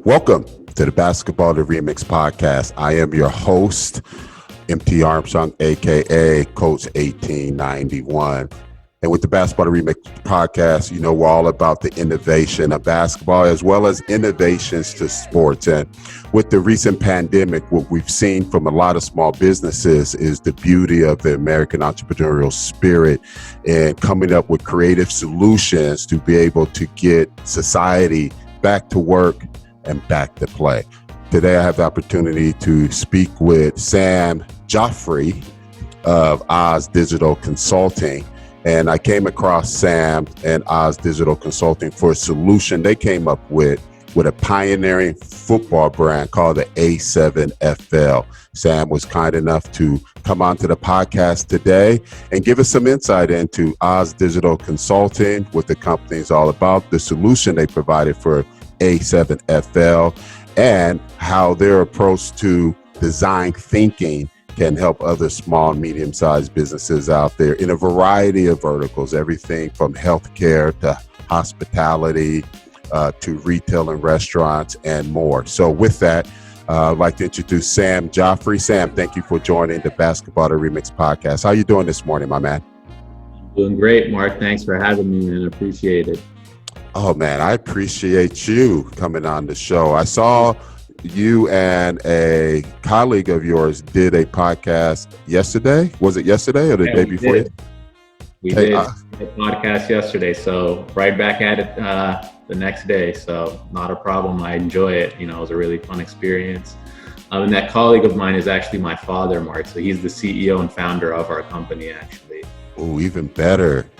Welcome to the Basketball the Remix podcast. I am your host, MT Armstrong, aka Coach 1891. And with the Basketball the Remix podcast, you know, we're all about the innovation of basketball as well as innovations to sports. And with the recent pandemic, what we've seen from a lot of small businesses is the beauty of the American entrepreneurial spirit and coming up with creative solutions to be able to get society back to work and back to play. Today, I have the opportunity to speak with Sam Jafri of OZs Digital Consulting. And I came across Sam and OZs Digital Consulting for a solution they came up with a pioneering football brand called the A7FL. Sam was kind enough to come onto the podcast today and give us some insight into OZs Digital Consulting, what the company is all about, the solution they provided for A7FL, and how their approach to design thinking can help other small and medium-sized businesses out there in a variety of verticals, everything from healthcare to hospitality to retail and restaurants and more. So with that, I'd like to introduce Sam Jafri. Sam, thank you for joining the Basketball the Remix podcast. How you doing this morning, my man? Doing great, Mark. Thanks for having me, man. Appreciate it. Oh, man, I appreciate you coming on the show. I saw you and a colleague of yours did a podcast yesterday. Was it yesterday or the day before? We did a podcast yesterday, so right back at it the next day. So not a problem. I enjoy it. You know, it was a really fun experience. And that colleague of mine is actually my father, Mark. So he's the CEO and founder of our company, actually. Oh, even better.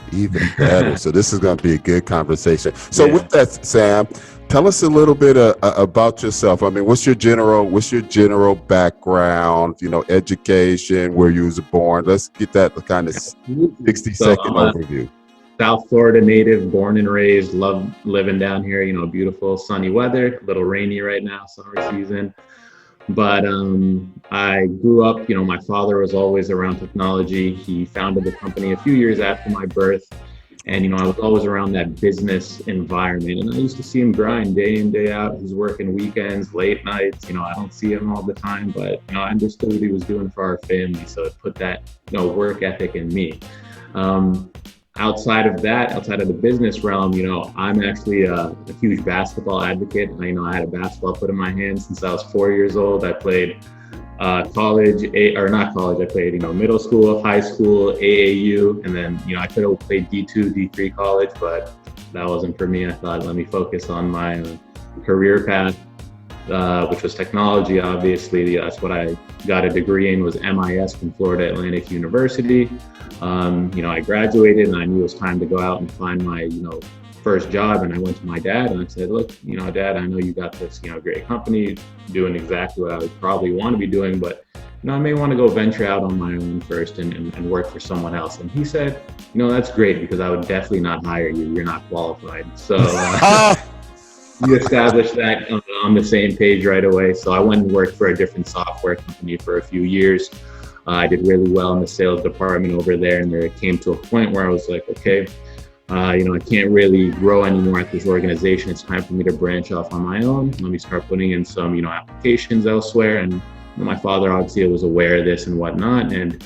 So this is going to be a good conversation. So with that, Sam, tell us a little bit about yourself. I mean, what's your general background, you know, education, where you was born? Let's get that kind of 60-second overview. South Florida native, born and raised, love living down here, you know, beautiful sunny weather, a little rainy right now, summer season. But I grew up, you know, my father was always around technology. He founded the company a few years after my birth. And, you know, I was always around that business environment. And I used to see him grind day in, day out. He's working weekends, late nights. You know, I don't see him all the time, but, you know, I understood what he was doing for our family. So it put that, you know, work ethic in me. Outside of the business realm, you know, I'm actually a huge basketball advocate. I had a basketball put in my hand since I was 4 years old. I played I played, you know, middle school, high school, AAU, and then, you know, I could have played D2, D3 college, but that wasn't for me. I thought, let me focus on my career path, which was technology, obviously. That's what I got a degree in, was MIS from Florida Atlantic University. You know, I graduated and I knew it was time to go out and find my, you know, first job. And I went to my dad and I said, look, you know, Dad, I know you got this, you know, great company doing exactly what I would probably want to be doing, but, you know, I may want to go venture out on my own first and work for someone else. And he said, you know, that's great, because I would definitely not hire you. You're not qualified. So we established that on the same page right away. So I went and worked for a different software company for a few years. I did really well in the sales department over there, and there it came to a point where I was like, okay, you know, I can't really grow anymore at this organization. It's time for me to branch off on my own. Let me start putting in some, you know, applications elsewhere. And you know, my father obviously was aware of this and whatnot, and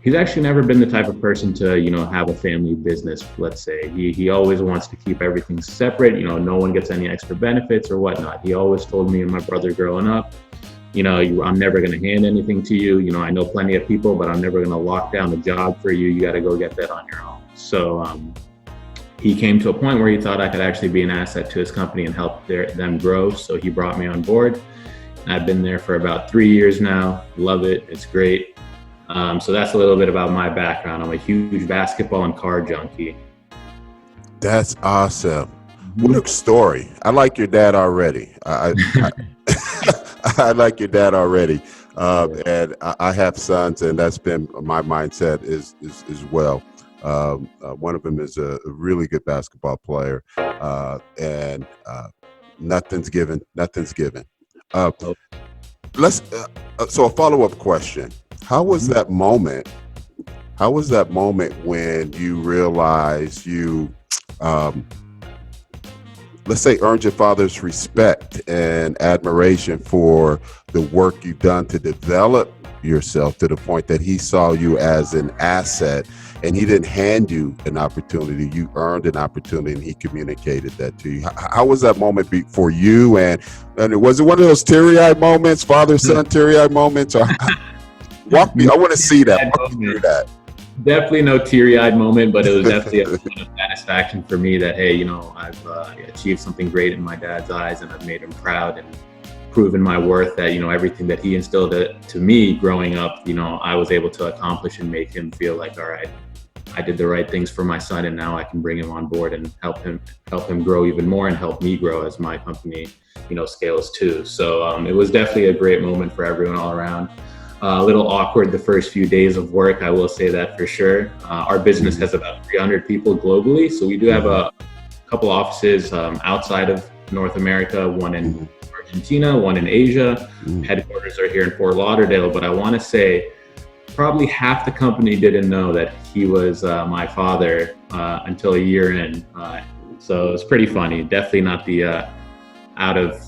he's actually never been the type of person to, you know, have a family business, let's say. He always wants to keep everything separate. You know, no one gets any extra benefits or whatnot. He always told me and my brother growing up, you know, I'm never going to hand anything to you. You know, I know plenty of people, but I'm never going to lock down a job for you. You got to go get that on your own. So he came to a point where he thought I could actually be an asset to his company and help them grow. So he brought me on board. I've been there for about 3 years now. Love it. It's great. So that's a little bit about my background. I'm a huge basketball and car junkie. That's awesome. What a story. I like your dad already. I like your dad already. And I have sons, and that's been my mindset as well. One of them is a really good basketball player, and nothing's given. So a follow-up question. How was that moment? How was that moment when you realized you let's say, earned your father's respect and admiration for the work you've done to develop yourself to the point that he saw you as an asset, and he didn't hand you an opportunity, you earned an opportunity, and he communicated that to you. How was that moment for you? And was it one of those teary-eyed moments, father-son teary-eyed moments? Or walk me, I want to see that. Walk me through that. Definitely no teary-eyed moment, but it was definitely a point of satisfaction for me that, hey, I've achieved something great in my dad's eyes, and I've made him proud and proven my worth, that, everything that he instilled to me growing up, I was able to accomplish and make him feel like, all right, I did the right things for my son, and now I can bring him on board and help him grow even more, and help me grow as my company, scales too. So it was definitely a great moment for everyone all around. A little awkward the first few days of work, I will say that for sure. Our business has about 300 people globally, so we do have a couple offices outside of North America, one in Argentina, one in Asia. Headquarters are here in Fort Lauderdale, but I want to say probably half the company didn't know that he was my father until a year in. So it's pretty funny. Definitely not the out of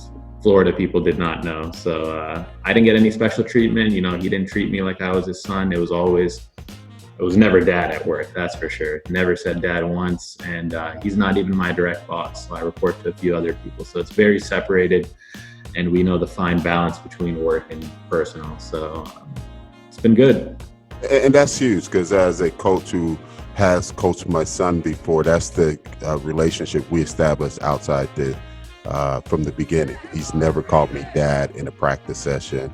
Florida people did not know. So I didn't get any special treatment. He didn't treat me like I was his son. It was never dad at work, that's for sure. Never said dad once. And he's not even my direct boss. So I report to a few other people. So it's very separated. And we know the fine balance between work and personal. So it's been good. And that's huge, because as a coach who has coached my son before, that's the relationship we established outside from the beginning. He's never called me dad in a practice session.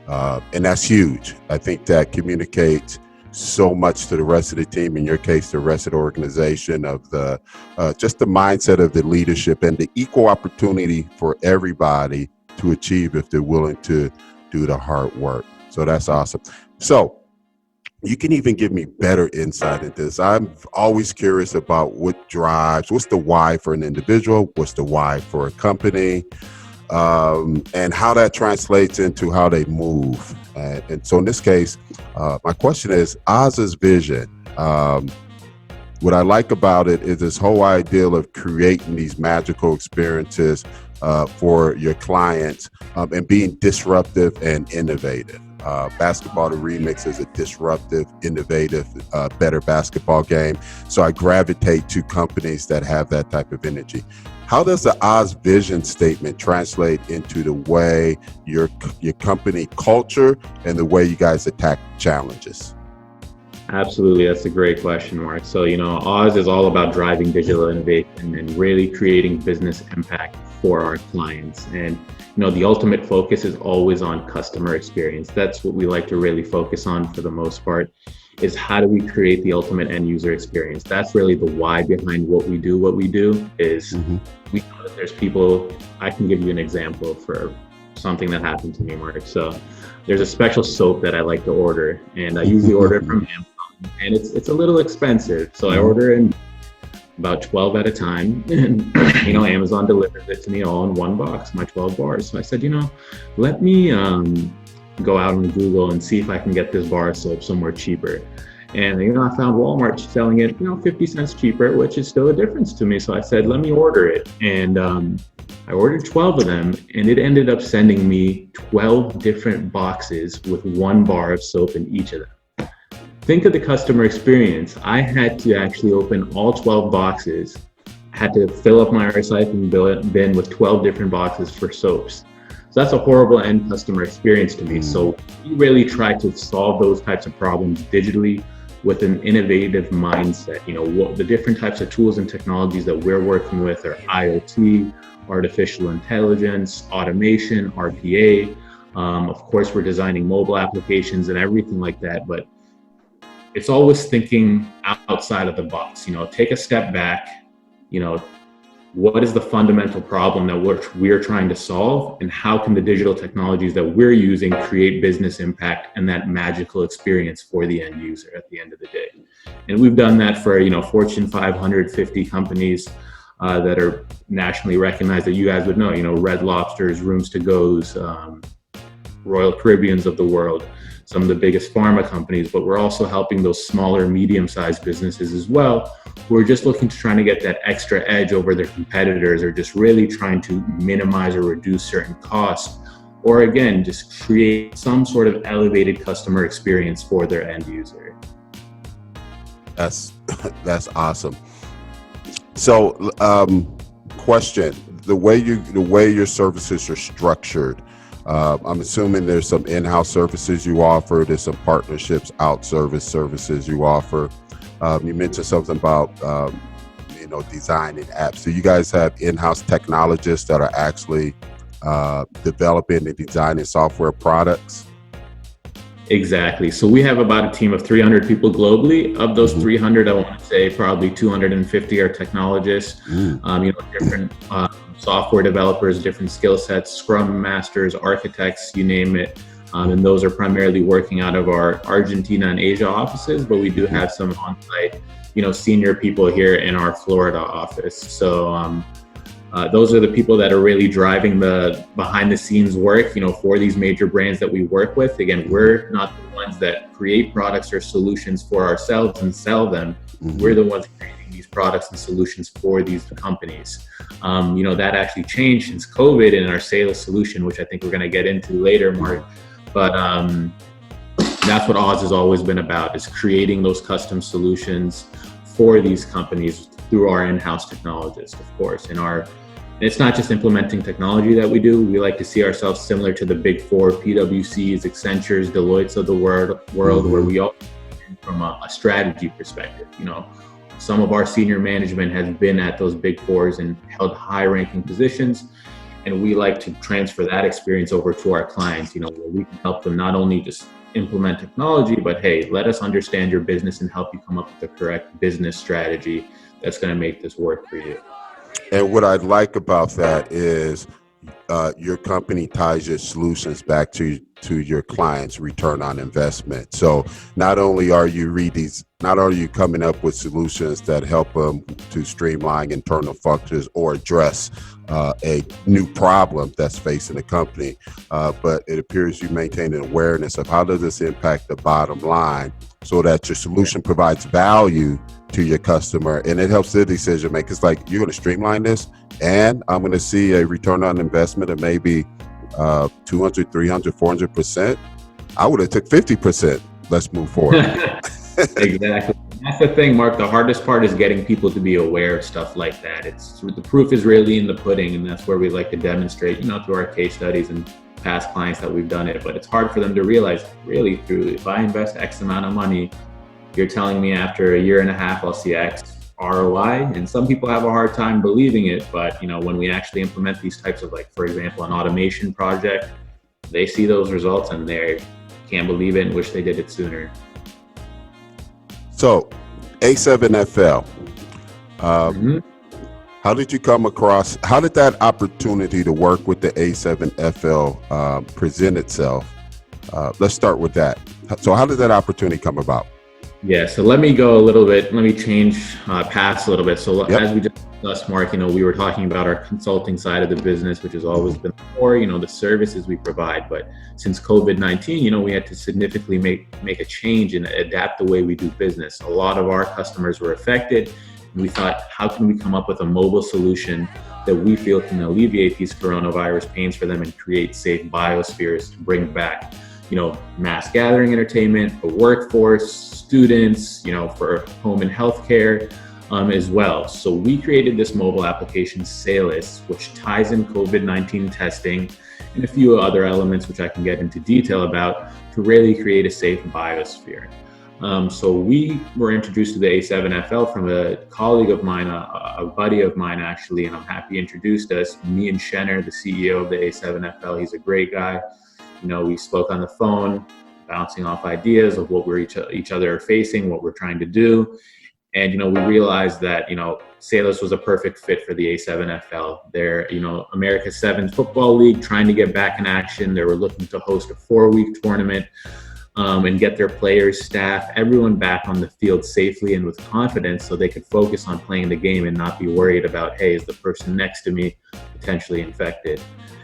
And that's huge. I think that communicates so much to the rest of the team, in your case, the rest of the organization, of the just the mindset of the leadership and the equal opportunity for everybody to achieve if they're willing to do the hard work. So that's awesome. So you can even give me better insight into this. I'm always curious about what's the why for an individual, what's the why for a company, and how that translates into how they move. And so in this case, my question is OZs Vision. What I like about it is this whole idea of creating these magical experiences for your clients and being disruptive and innovative. Basketball to Remix is a disruptive, innovative, better basketball game. So I gravitate to companies that have that type of energy. How does the OZs Vision statement translate into the way your company culture and the way you guys attack challenges? Absolutely. That's a great question, Mark. So, Oz is all about driving digital innovation and really creating business impact for our clients. And, the ultimate focus is always on customer experience. That's what we like to really focus on for the most part, is how do we create the ultimate end user experience? That's really the why behind what we do. What we do is we know that there's people. I can give you an example for something that happened to me, Mark. So there's a special soap that I like to order, and I usually order it from Amazon, and it's a little expensive. So I order in about 12 at a time, and Amazon delivers it to me all in one box, my 12 bars. So I said, let me go out on Google and see if I can get this bar of soap somewhere cheaper. And I found Walmart selling it 50 cents cheaper, which is still a difference to me. So I said, let me order it. And I ordered 12 of them, and it ended up sending me 12 different boxes with one bar of soap in each of them. Think of the customer experience. I had to actually open all 12 boxes, had to fill up my recycling bin with 12 different boxes for soaps. So that's a horrible end customer experience to me. So we really try to solve those types of problems digitally with an innovative mindset. What the different types of tools and technologies that we're working with are IoT, artificial intelligence, automation, RPA. Of course, we're designing mobile applications and everything like that, but it's always thinking outside of the box. Take a step back. What is the fundamental problem that we're trying to solve, and how can the digital technologies that we're using create business impact and that magical experience for the end user at the end of the day? And we've done that for Fortune 550 companies that are nationally recognized that you guys would know. Red Lobsters, Rooms to Go's, Royal Caribbeans of the world, some of the biggest pharma companies, but we're also helping those smaller, medium-sized businesses as well, who are just looking to trying to get that extra edge over their competitors, or just really trying to minimize or reduce certain costs, or again, just create some sort of elevated customer experience for their end user. That's awesome. So, question: the way your services are structured, I'm assuming there's some in-house services you offer. There's some partnerships, services you offer. You mentioned something about designing apps. So you guys have in-house technologists that are actually developing and designing software products? Exactly. So we have about a team of 300 people globally. Of those 300, I want to say probably 250 are technologists, different software developers, different skill sets, Scrum masters, architects, you name it. And those are primarily working out of our Argentina and Asia offices, but we do have some on-site, senior people here in our Florida office. So those are the people that are really driving the behind the scenes work, for these major brands that we work with. Again, we're not the ones that create products or solutions for ourselves and sell them. We're the ones creating these products and solutions for these companies. That actually changed since COVID in our Salus solution, which I think we're going to get into later, Mark. But that's what Oz has always been about, is creating those custom solutions for these companies through our in-house technologists, of course. It's not just implementing technology that we do. We like to see ourselves similar to the big four, PwCs, Accentures, Deloittes of the world, where we all from a strategy perspective. Some of our senior management has been at those big fours and held high ranking positions. And we like to transfer that experience over to our clients, where we can help them not only just implement technology, but hey, let us understand your business and help you come up with the correct business strategy that's going to make this work for you. And what I like about that is your company ties your solutions back to your clients' return on investment. So not only are you coming up with solutions that help them to streamline internal functions or address a new problem that's facing the company, but it appears you maintain an awareness of how does this impact the bottom line, so that your solution provides value to your customer and it helps their decision makers. Like, you're going to streamline this and I'm going to see a return on investment of maybe 200, 300, 400%. I would have took 50%. Let's move forward. Exactly. That's the thing, Mark. The hardest part is getting people to be aware of stuff like that. The proof is really in the pudding, and that's where we like to demonstrate, through our case studies and past clients that we've done it. But it's hard for them to realize, really, if I invest X amount of money, you're telling me after a year and a half I'll see X ROI. And some people have a hard time believing it, but when we actually implement these types of, like, for example, an automation project, they see those results and they can't believe it and wish they did it sooner. So A7FL, how did you come across, how did that opportunity to work with the A7FL present itself? Let's start with that. So how did that opportunity come about? Yeah, so let me change paths a little bit. So as we just discussed, Mark, we were talking about our consulting side of the business, which has always been core, the services we provide. But since COVID-19, we had to significantly make a change and adapt the way we do business. A lot of our customers were affected. And we thought, how can we come up with a mobile solution that we feel can alleviate these coronavirus pains for them and create safe biospheres to bring back mass gathering entertainment, the workforce, students, for home and healthcare as well. So we created this mobile application, Salus, which ties in COVID-19 testing and a few other elements, which I can get into detail about, to really create a safe biosphere. So we were introduced to the A7FL from a colleague of mine, a buddy of mine actually, and I'm happy he introduced us. Me and Shenner, the CEO of the A7FL, he's a great guy. We spoke on the phone, bouncing off ideas of what each other are facing, what we're trying to do. And, we realized that, Salus was a perfect fit for the A7FL. They're, America's 7th football league, trying to get back in action. They were looking to host a 4-week tournament and get their players, staff, everyone back on the field safely and with confidence, so they could focus on playing the game and not be worried about, hey, is the person next to me potentially infected?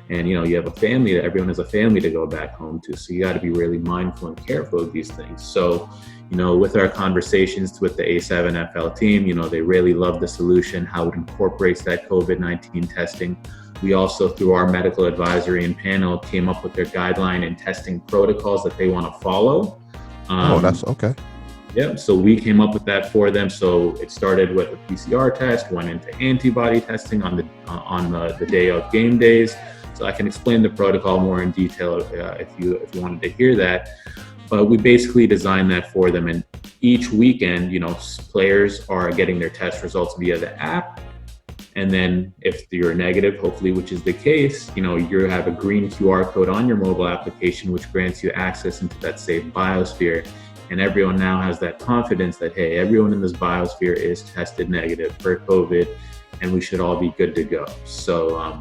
And, you have a family, that everyone has a family to go back home to. So you got to be really mindful and careful of these things. So, with our conversations with the A7FL team, they really love the solution, how it incorporates that COVID-19 testing. We also, through our medical advisory and panel, came up with their guideline and testing protocols that they want to follow. That's okay. Yeah, so we came up with that for them. So it started with a PCR test, went into antibody testing on the day of game days. So I can explain the protocol more in detail if you wanted to hear that. But we basically designed that for them. And each weekend, players are getting their test results via the app. And then if you're negative, hopefully, which is the case, you have a green QR code on your mobile application, which grants you access into that safe biosphere. And everyone now has that confidence that, hey, everyone in this biosphere is tested negative for COVID, and we should all be good to go. So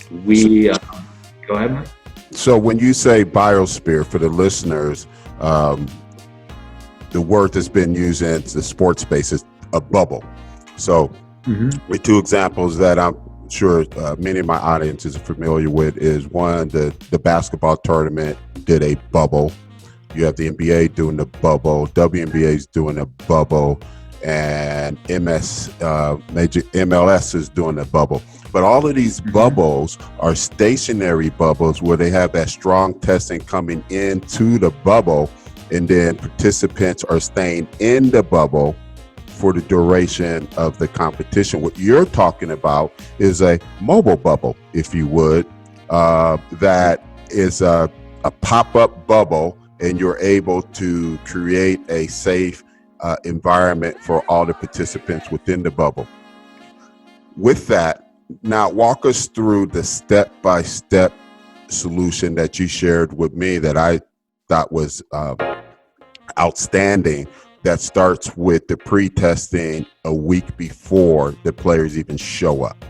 go ahead, Mike. So when you say biosphere, for the listeners, the word that's been used in the sports space is a bubble. So with two examples that I'm sure many of my audiences are familiar with is one, the basketball tournament did a bubble. You have the NBA doing the bubble, WNBA is doing a bubble, and major MLS is doing a bubble. But all of these bubbles are stationary bubbles where they have that strong testing coming into the bubble, and then participants are staying in the bubble for the duration of the competition. What you're talking about is a mobile bubble, if you would, that is a pop-up bubble, and you're able to create a safe environment for all the participants within the bubble. With that, now walk us through the step-by-step solution that you shared with me that I thought was outstanding, that starts with the pre-testing a week before the players even show up.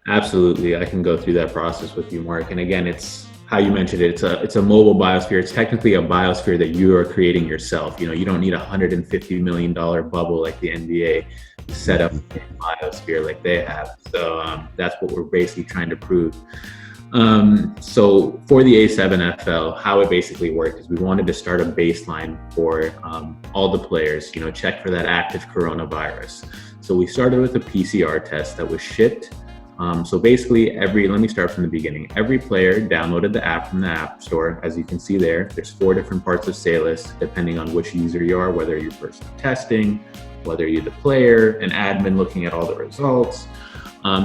Absolutely. I can go through that process with you, Mark. And again, it's how you mentioned it. It's a mobile biosphere. It's technically a biosphere that you are creating yourself. You don't need a $150 million bubble like the NBA to set up a biosphere like they have. So that's what we're basically trying to prove. So for the A7FL, how it basically worked is we wanted to start a baseline for all the players, check for that active coronavirus. So we started with a PCR test that was shipped. So basically let me start from the beginning. Every player downloaded the app from the App Store. As you can see there's 4 different parts of Salus, depending on which user you are, whether you're person testing, whether you're the player, an admin looking at all the results.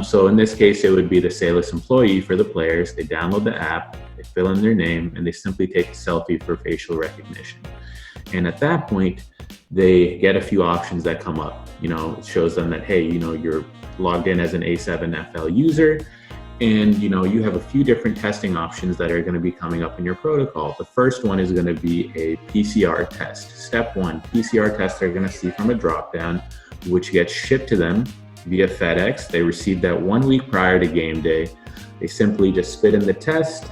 So in this case, it would be the Salus employee for the players. They download the app, they fill in their name, and they simply take a selfie for facial recognition. And at that point, they get a few options that come up. It shows them that, hey, you're logged in as an A7FL user, and you have a few different testing options that are going to be coming up in your protocol. The first one is going to be a PCR test. Step 1, PCR tests they're going to see from a drop-down, which gets shipped to them via FedEx. They receive that 1 week prior to game day. They simply just spit in the test,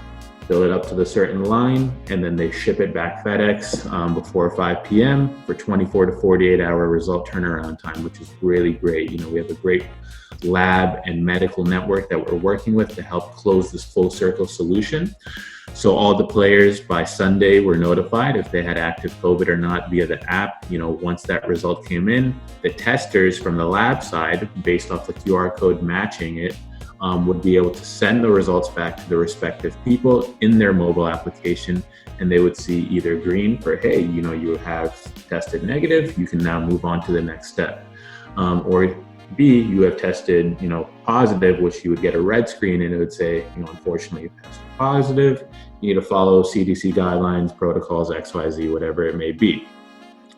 fill it up to the certain line, and then they ship it back FedEx before 5 p.m. for 24 to 48 hour result turnaround time, which is really great. We have a great lab and medical network that we're working with to help close this full circle solution. So all the players by Sunday were notified if they had active COVID or not via the app. Once that result came in, the testers from the lab side, based off the QR code matching it, would be able to send the results back to the respective people in their mobile application, and they would see either green for, hey, you have tested negative, you can now move on to the next step, or B, you have tested, positive, which you would get a red screen, and it would say, unfortunately, you tested positive. You need to follow CDC guidelines, protocols, XYZ, whatever it may be.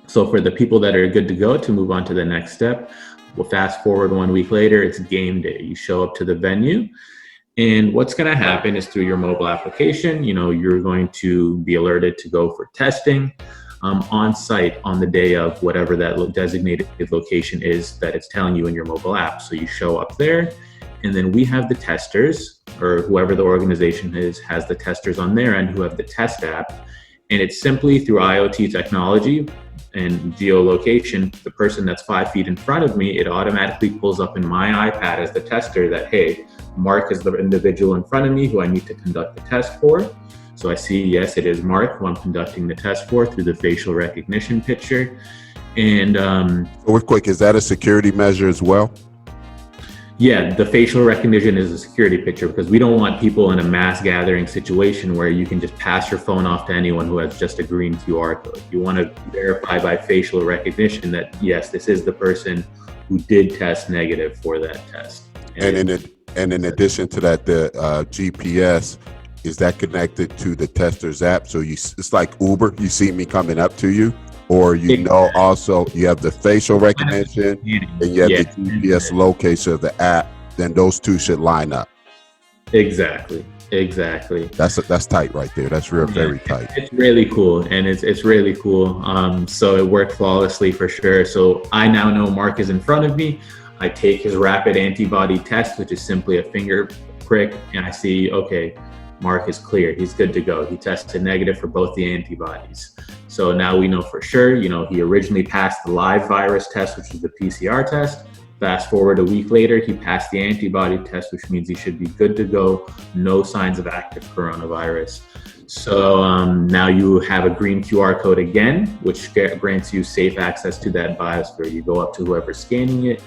So for the people that are good to go to move on to the next step, we'll fast forward 1 week later, it's game day. You show up to the venue, and what's going to happen is through your mobile application, you're going to be alerted to go for testing on site on the day of whatever that designated location is that it's telling you in your mobile app. So you show up there, and then we have the testers, or whoever the organization is has the testers on their end who have the test app, and it's simply through IoT technology and geolocation, the person that's 5 feet in front of me, it automatically pulls up in my iPad as the tester that, hey, Mark is the individual in front of me who I need to conduct the test for. So I see, yes, it is Mark who I'm conducting the test for through the facial recognition picture. And real quick, is that a security measure as well? yeah, the facial recognition is a security picture because we don't want people in a mass gathering situation where you can just pass your phone off to anyone who has just a green QR code. You want to verify by facial recognition that, yes, this is the person who did test negative for that test. And in addition to that, the GPS, is that connected to the tester's app? So it's like Uber, you see me coming up to you, or also you have the facial recognition and you have the GPS location of the app, then those two should line up. Exactly. That's tight right there. That's very tight. It's really cool, and it's really cool. So it worked flawlessly for sure. So I now know Mark is in front of me. I take his rapid antibody test, which is simply a finger prick, and I see, okay, Mark is clear. He's good to go. He tested negative for both the antibodies. So now we know for sure, he originally passed the live virus test, which is the PCR test. Fast forward a week later, he passed the antibody test, which means he should be good to go. No signs of active coronavirus. So now you have a green QR code again, which grants you safe access to that biosphere. You go up to whoever's scanning it,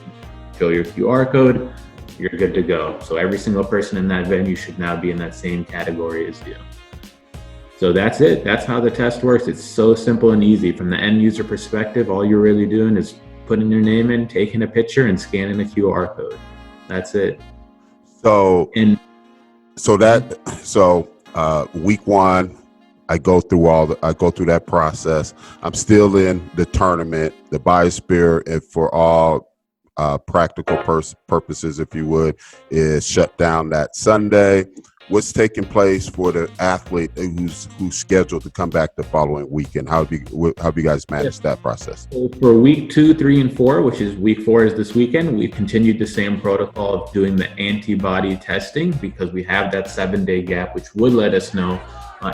show your QR code, you're good to go. So every single person in that venue should now be in that same category as you. So that's it. That's how the test works. It's so simple and easy. From the end user perspective, all you're really doing is putting your name in, taking a picture, and scanning a QR code. That's it. So week one, I go through that process. I'm still in the tournament, the biosphere, and for all practical purposes, if you would, is shut down that Sunday. What's taking place for the athlete who's scheduled to come back the following weekend? How have you guys managed that process? So for week 2, 3, and 4, which is week 4 is this weekend, we've continued the same protocol of doing the antibody testing because we have that 7-day gap, which would let us know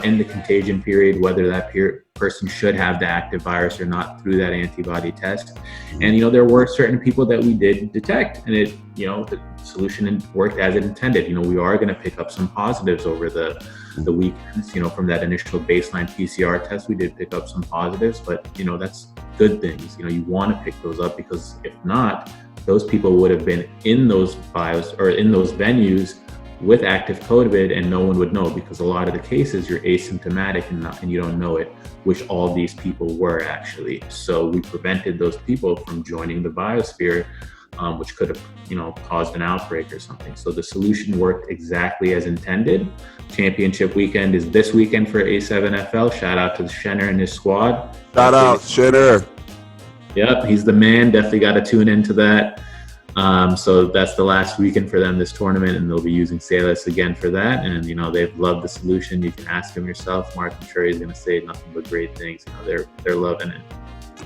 in the contagion period whether that person should have the active virus or not through that antibody test. And there were certain people that we did detect, and it the solution worked as it intended. We are going to pick up some positives over the weekends. From that initial baseline PCR test, we did pick up some positives, but that's good things. You want to pick those up because if not, those people would have been in those in those venues with active COVID, and no one would know because a lot of the cases you're asymptomatic and you don't know it, which all these people were actually. So we prevented those people from joining the biosphere, which could have caused an outbreak or something. So the solution worked exactly as intended. Championship weekend is this weekend for A7FL. Shout out to Shenner and his squad. Shout out Shenner. Yep, he's the man. Definitely got to tune into that. So that's the last weekend for them this tournament, and they'll be using Salus again for that. And they've loved the solution. You can ask him yourself. Mark, I'm sure he's going to say nothing but great things. They're loving it.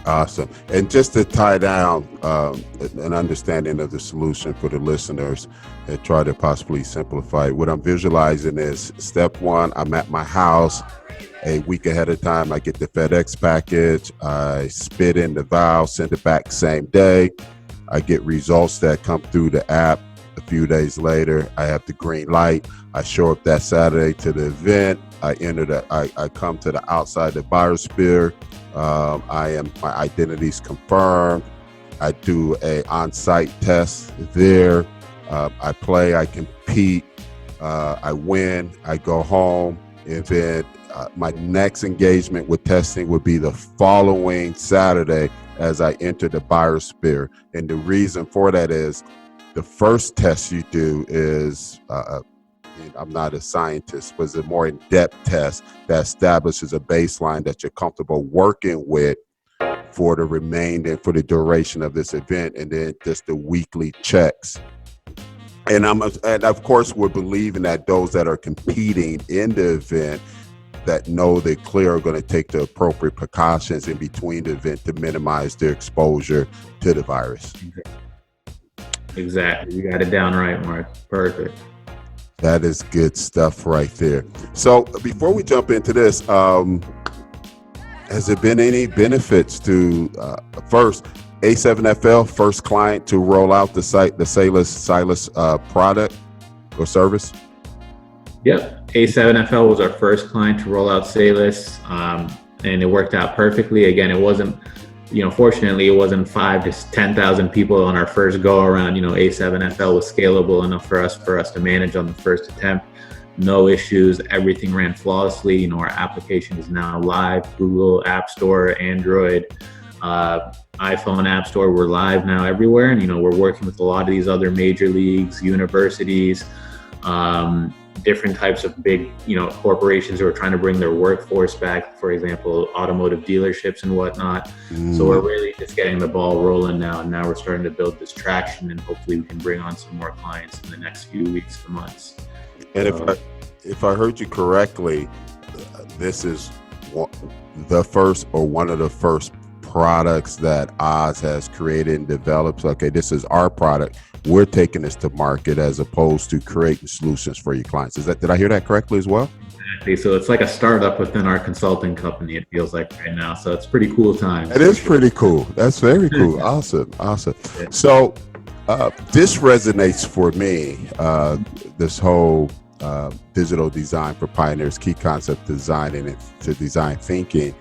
Awesome. And just to tie down an understanding of the solution for the listeners and try to possibly simplify it, what I'm visualizing is step one, I'm at my house a week ahead of time. I get the FedEx package. I spit in the vial, send it back same day. I get results that come through the app a few days later. I have the green light. I show up that Saturday to the event. I come to the outside the biosphere. My identity's confirmed. I do a on-site test there. I compete. I win. I go home. And then my next engagement with testing would be the following Saturday as I enter the biosphere. And the reason for that is the first test you do is, I'm not a scientist, but it's a more in-depth test that establishes a baseline that you're comfortable working with for the duration of this event, and then just the weekly checks. And of course, we're believing that those that are competing in the event that know they're clear are going to take the appropriate precautions in between the event to minimize their exposure to the virus. Exactly. You got it down right, Mark. Perfect. That is good stuff right there. So before we jump into this, Has there been any benefits to first A7FL, first client to roll out the Salus product or service? Yep, A7FL was our first client to roll out Salus, and it worked out perfectly. Again, it wasn't, fortunately, it wasn't 5 to 10,000 people on our first go around. A7FL was scalable enough for us to manage on the first attempt. No issues. Everything ran flawlessly. Our application is now live. Google App Store, Android, iPhone App Store. We're live now everywhere. And, we're working with a lot of these other major leagues, universities, different types of big, corporations who are trying to bring their workforce back, for example, automotive dealerships and whatnot. So we're really just getting the ball rolling now. And now we're starting to build this traction, and hopefully we can bring on some more clients in the next few weeks to months. And if I heard you correctly, this is the first or one of the first products that Oz has created and developed. Okay, this is our product. We're taking this to market as opposed to creating solutions for your clients. Did I hear that correctly as well? Exactly. So it's like a startup within our consulting company, it feels like right now. So it's pretty cool times. It is pretty cool. That's very cool. Awesome. So this resonates for me, this whole digital design for pioneers, key concept designing it to design thinking,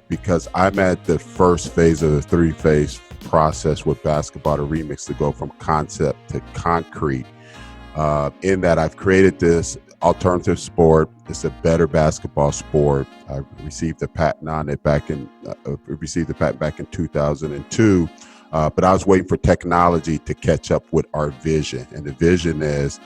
because I'm at the first phase of the 3-phase process with Basketball to Remix to go from concept to concrete. In that I've created this alternative sport. It's a better basketball sport. I received a patent on it back in 2002. But I was waiting for technology to catch up with our vision. And the vision is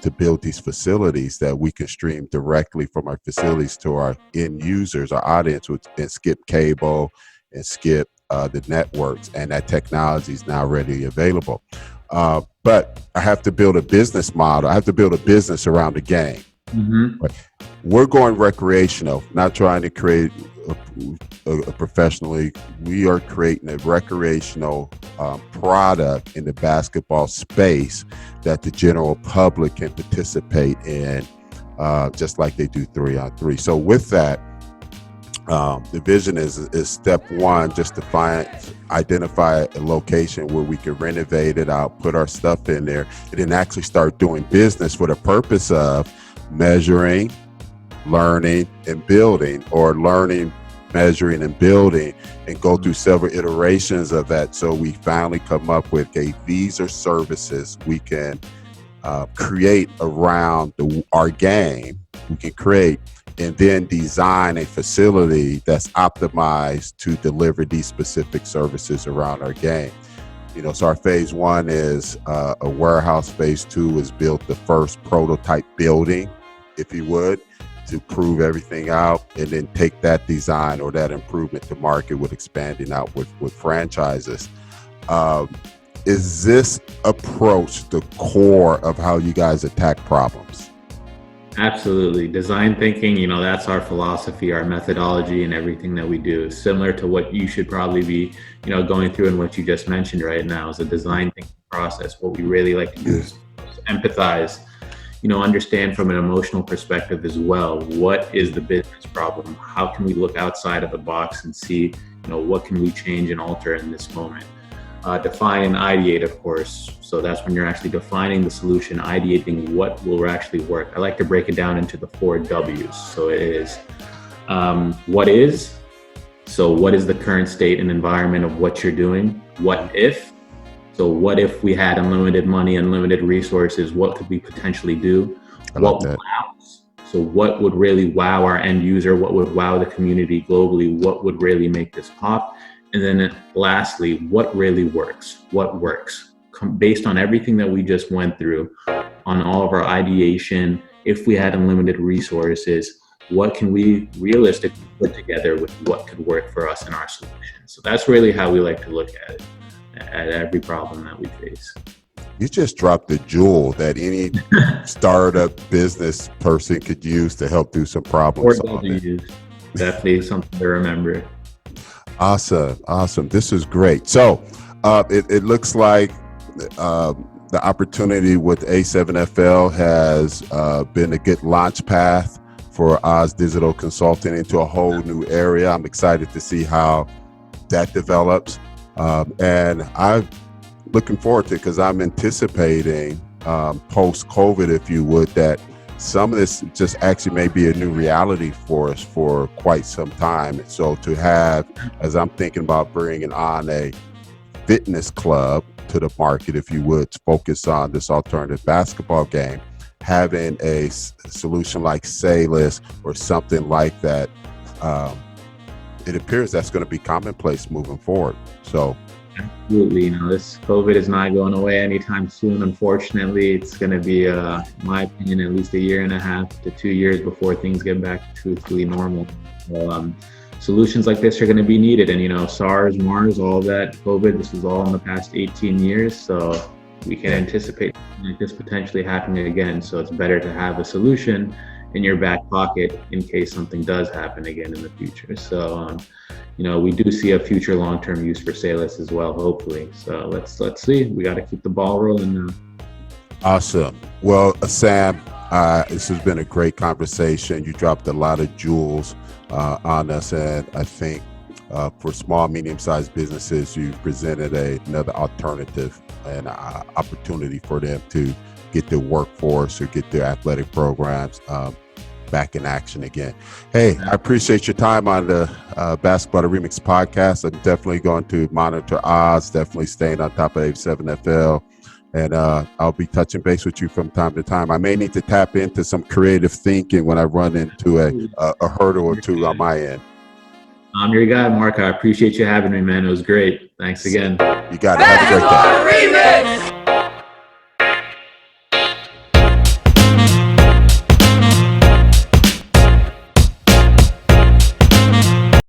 to build these facilities that we can stream directly from our facilities to our end users, our audience, and skip cable and skip the networks. And that technology is now readily available. But I have to build a business model. I have to build a business around the game. Mm-hmm. We're going recreational, not trying to create a professional league. We are creating a recreational product in the basketball space that the general public can participate in, just like they do 3-on-3. So with that, the vision is step one, just to identify a location where we can renovate it out, put our stuff in there, and then actually start doing business for the purpose of measuring, learning, and building, or learning, measuring, and building, and go through several iterations of that. So we finally come up with, okay, these are services we can create around our game. We can create and then design a facility that's optimized to deliver these specific services around our game. So our phase one is a warehouse. Phase two is built the first prototype building, if you would, to prove everything out, and then take that design or that improvement to market with expanding out with franchises. Is this approach the core of how you guys attack problems? Absolutely. Design thinking, that's our philosophy, our methodology, and everything that we do is similar to what you should probably be, going through, and what you just mentioned right now is a design thinking process. What we really like to do is empathize, understand from an emotional perspective as well. What is the business problem? How can we look outside of the box and see, what can we change and alter in this moment? Define and ideate, of course. So that's when you're actually defining the solution, ideating what will actually work. I like to break it down into the 4 W's. So it is what is. So what is the current state and environment of what you're doing? What if? So what if we had unlimited money, unlimited resources? What could we potentially do? What wows? So what would really wow our end user? What would wow the community globally? What would really make this pop? And then lastly, what really works? What works? Based on everything that we just went through, on all of our ideation, if we had unlimited resources, what can we realistically put together with what could work for us in our solution? So that's really how we like to look at it, at every problem that we face. You just dropped the jewel that any startup business person could use to help do some problem solving. Definitely something to remember. Awesome. This is great. So it looks like the opportunity with A7FL has been a good launch path for Oz Digital Consulting into a whole new area. I'm excited to see how that develops. And I'm looking forward to it because I'm anticipating post-COVID, if you would, that some of this just actually may be a new reality for us for quite some time. So to have, as I'm thinking about bringing on a fitness club to the market, if you would, focus on this alternative basketball game, having a solution like Salus or something like that, it appears that's going to be commonplace moving forward. So absolutely, this COVID is not going away anytime soon. Unfortunately, it's going to be, in my opinion, at least 1.5 to 2 years before things get back to truthfully normal. So, solutions like this are going to be needed. And, SARS, MARS, all that, COVID, this is all in the past 18 years. So we can anticipate this potentially happening again. So it's better to have a solution in your back pocket in case something does happen again in the future. So, we do see a future long-term use for Salus as well, hopefully. So let's see. We got to keep the ball rolling now. Awesome. Well, Sam, this has been a great conversation. You dropped a lot of jewels on us, and I think for small, medium-sized businesses, you presented another alternative and opportunity for them to get their workforce or get their athletic programs back in action again. Hey, I appreciate your time on the Basketball to Remix podcast. I'm definitely going to monitor Oz, definitely staying on top of A7FL. And I'll be touching base with you from time to time. I may need to tap into some creative thinking when I run into a hurdle or two on my end. I'm your guy, Mark. I appreciate you having me, man. It was great. Thanks again. You got it. Have a great day.